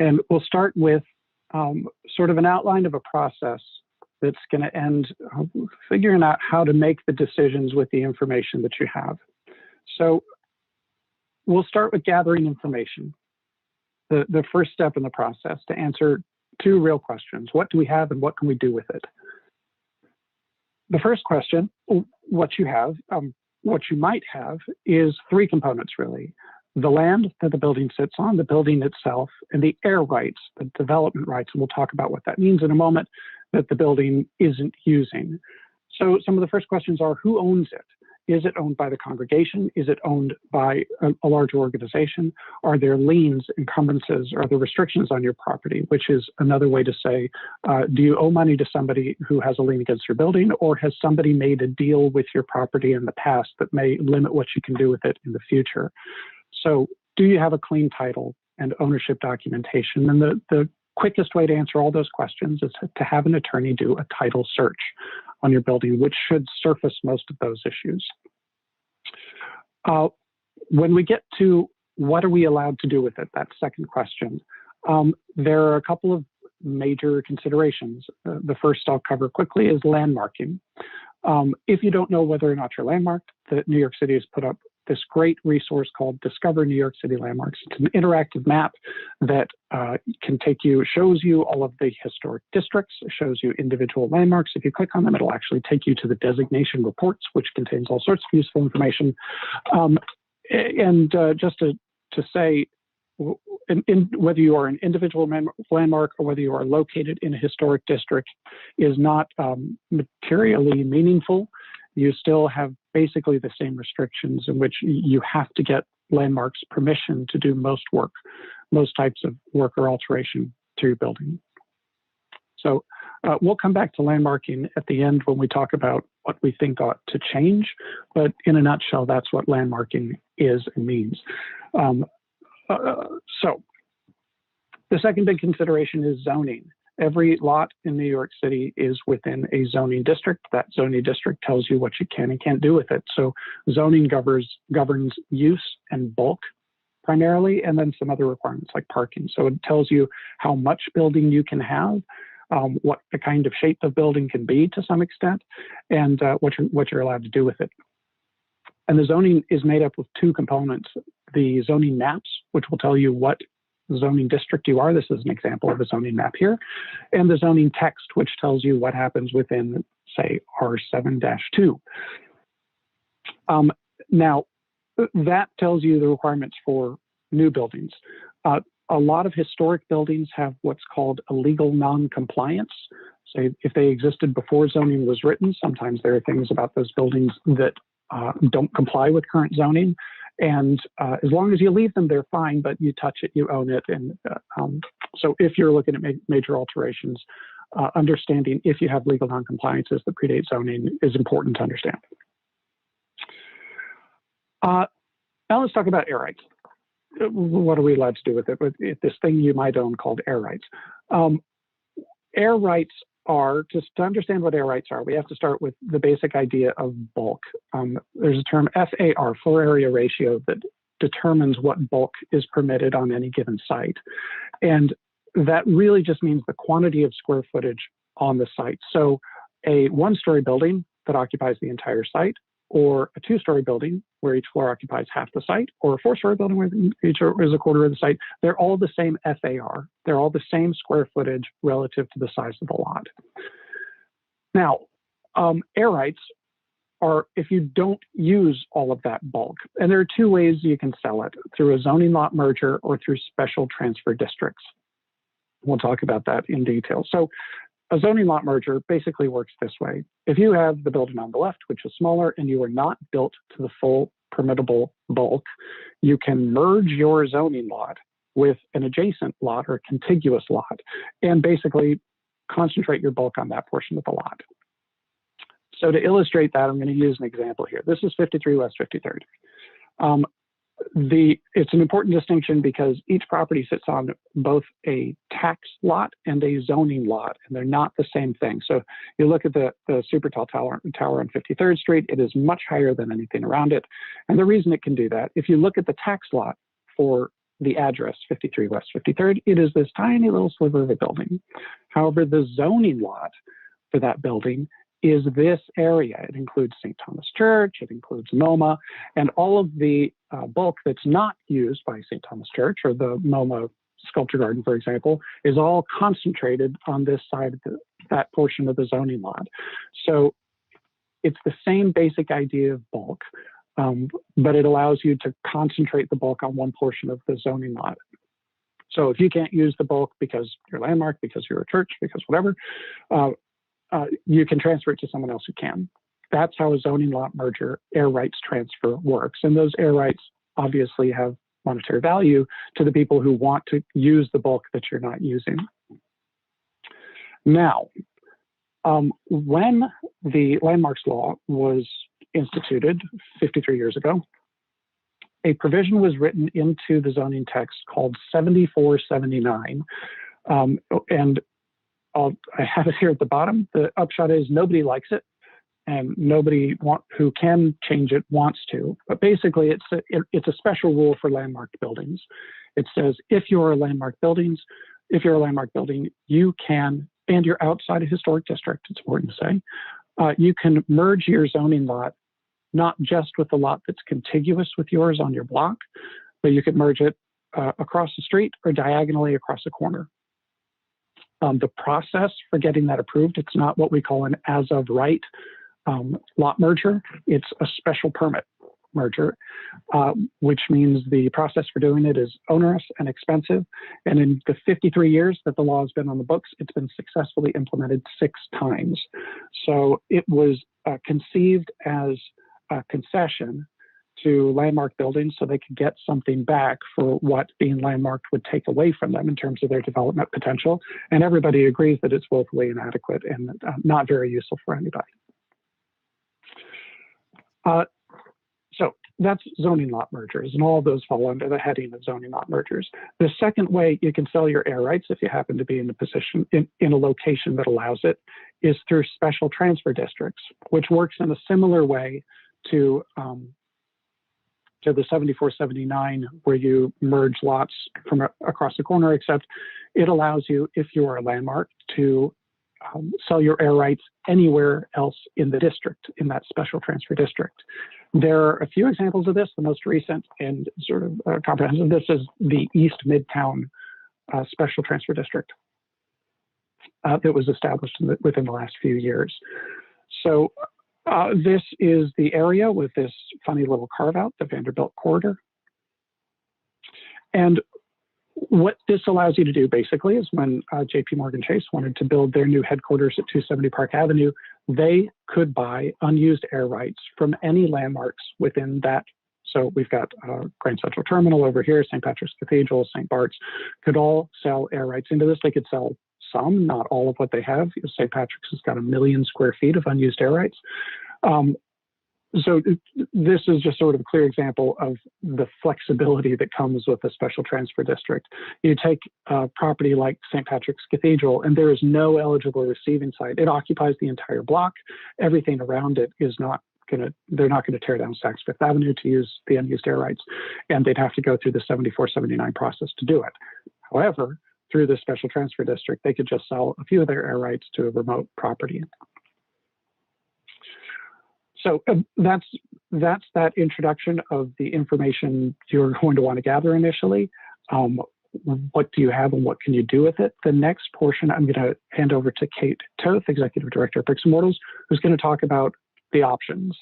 And we'll start with sort of an outline of a process that's going to end figuring out how to make the decisions with the information that you have. So we'll start with gathering information, the first step in the process to answer two real questions. What do we have and what can we do with it? The first question, what you might have is three components really. The land that the building sits on, the building itself, and the air rights, the development rights, and we'll talk about what that means in a moment, that the building isn't using. So some of the first questions are, who owns it? Is it owned by the congregation? Is it owned by a large organization? Are there liens, encumbrances, or there restrictions on your property, which is another way to say, do you owe money to somebody who has a lien against your building, or has somebody made a deal with your property in the past that may limit what you can do with it in the future? So do you have a clean title and ownership documentation? And the quickest way to answer all those questions is to have an attorney do a title search on your building, which should surface most of those issues. When we get to what are we allowed to do with it, that second question, there are a couple of major considerations. The first I'll cover quickly is landmarking. If you don't know whether or not you're landmarked, New York City has put up this great resource called Discover New York City Landmarks. It's an interactive map that shows you all of the historic districts, shows you individual landmarks. If you click on them, it'll actually take you to the designation reports, which contains all sorts of useful information. Just to say, whether you are an individual landmark or whether you are located in a historic district is not materially meaningful. You still have basically the same restrictions in which you have to get landmarks permission to do most types of work or alteration to your building. So we'll come back to landmarking at the end when we talk about what we think ought to change, but in a nutshell, that's what landmarking is and means. So the second big consideration is zoning. Every lot in New York City is within a zoning district. That zoning district tells you what you can and can't do with it. So zoning governs use and bulk primarily, and then some other requirements like parking. So it tells you how much building you can have, what the kind of shape of building can be to some extent, and what you're allowed to do with it. And the zoning is made up of two components: the zoning maps, which will tell you what zoning district you are. This is an example of a zoning map here. And the zoning text, which tells you what happens within, say, R7-2. Now, that tells you the requirements for new buildings. A lot of historic buildings have what's called a legal non-compliance. So if they existed before zoning was written, sometimes there are things about those buildings that don't comply with current zoning. And as long as you leave them, they're fine, but you touch it, you own it. And so if you're looking at major alterations, understanding if you have legal non-compliances that predate zoning is important to understand. Now let's talk about air rights. What are we allowed to do with it? With this thing you might own called air rights. Air rights are, just to understand what air rights are, we have to start with the basic idea of bulk. There's a term FAR, floor area ratio, that determines what bulk is permitted on any given site. And that really just means the quantity of square footage on the site. So a one-story building that occupies the entire site, or a two-story building where each floor occupies half the site, or a four-story building where each is a quarter of the site, they're all the same FAR. They're all the same square footage relative to the size of the lot. Now, air rights are if you don't use all of that bulk. And there are two ways you can sell it: through a zoning lot merger or through special transfer districts. We'll talk about that in detail. So a zoning lot merger basically works this way. If you have the building on the left, which is smaller, and you are not built to the full permittable bulk, you can merge your zoning lot with an adjacent lot or contiguous lot and basically concentrate your bulk on that portion of the lot. So to illustrate that, I'm going to use an example here. This is 53 West 53rd. It's an important distinction because each property sits on both a tax lot and a zoning lot, and they're not the same thing. So you look at the super tall tower on 53rd Street, it is much higher than anything around it. And the reason it can do that, if you look at the tax lot for the address 53 West 53rd, it is this tiny little sliver of a building. However, the zoning lot for that building is this area. It includes St. Thomas Church, it includes MoMA, and all of the bulk that's not used by St. Thomas Church or the MoMA Sculpture Garden, for example, is all concentrated on this side of that portion of the zoning lot. So it's the same basic idea of bulk, but it allows you to concentrate the bulk on one portion of the zoning lot. So if you can't use the bulk because you're landmarked, because you're a church, because whatever, you can transfer it to someone else who can. That's how a zoning lot merger air rights transfer works. And those air rights obviously have monetary value to the people who want to use the bulk that you're not using. Now, when the landmarks law was instituted 53 years ago, a provision was written into the zoning text called 7479. And I have it here at the bottom. The upshot is nobody likes it, and nobody who can change it wants to. But basically, it's a special rule for landmarked buildings. It says if you're a landmarked building, you can, and you're outside a historic district, it's important to say, you can merge your zoning lot, not just with the lot that's contiguous with yours on your block, but you could merge it across the street or diagonally across a corner. The process for getting that approved, it's not what we call an as of right lot merger. It's a special permit merger, which means the process for doing it is onerous and expensive. And in the 53 years that the law has been on the books, it's been successfully implemented 6 times. So it was conceived as a concession to landmark buildings so they could get something back for what being landmarked would take away from them in terms of their development potential. And everybody agrees that it's woefully inadequate and not very useful for anybody. So that's zoning lot mergers, and all of those fall under the heading of zoning lot mergers. The second way you can sell your air rights, if you happen to be in a position in a location that allows it, is through special transfer districts, which works in a similar way to the 7479, where you merge lots from across the corner, except it allows you, if you are a landmark, to sell your air rights anywhere else in the district, in that special transfer district. There are a few examples of this. The most recent and sort of comprehensive, this is the East Midtown Special Transfer District that was established within the last few years. So this is the area with this funny little carve out, the Vanderbilt corridor. And what this allows you to do basically is when JP Morgan Chase wanted to build their new headquarters at 270 Park Avenue, they could buy unused air rights from any landmarks within that. So we've got Grand Central Terminal over here, St. Patrick's Cathedral, St. Bart's, could all sell air rights into this. They could sell some, not all of what they have. St. Patrick's has got 1 million square feet of unused air rights. So this is just sort of a clear example of the flexibility that comes with a special transfer district. You take a property like St. Patrick's Cathedral, and there is no eligible receiving site. It occupies the entire block. Everything around it is not they're not going to tear down Saks Fifth Avenue to use the unused air rights, and they'd have to go through the 7479 process to do it. However, through the special transfer district, they could just sell a few of their air rights to a remote property. So that's that introduction of the information you're going to want to gather initially. What do you have and what can you do with it? The next portion, I'm going to hand over to Kate Toth, Executive Director of Bricks and Mortals, who's going to talk about the options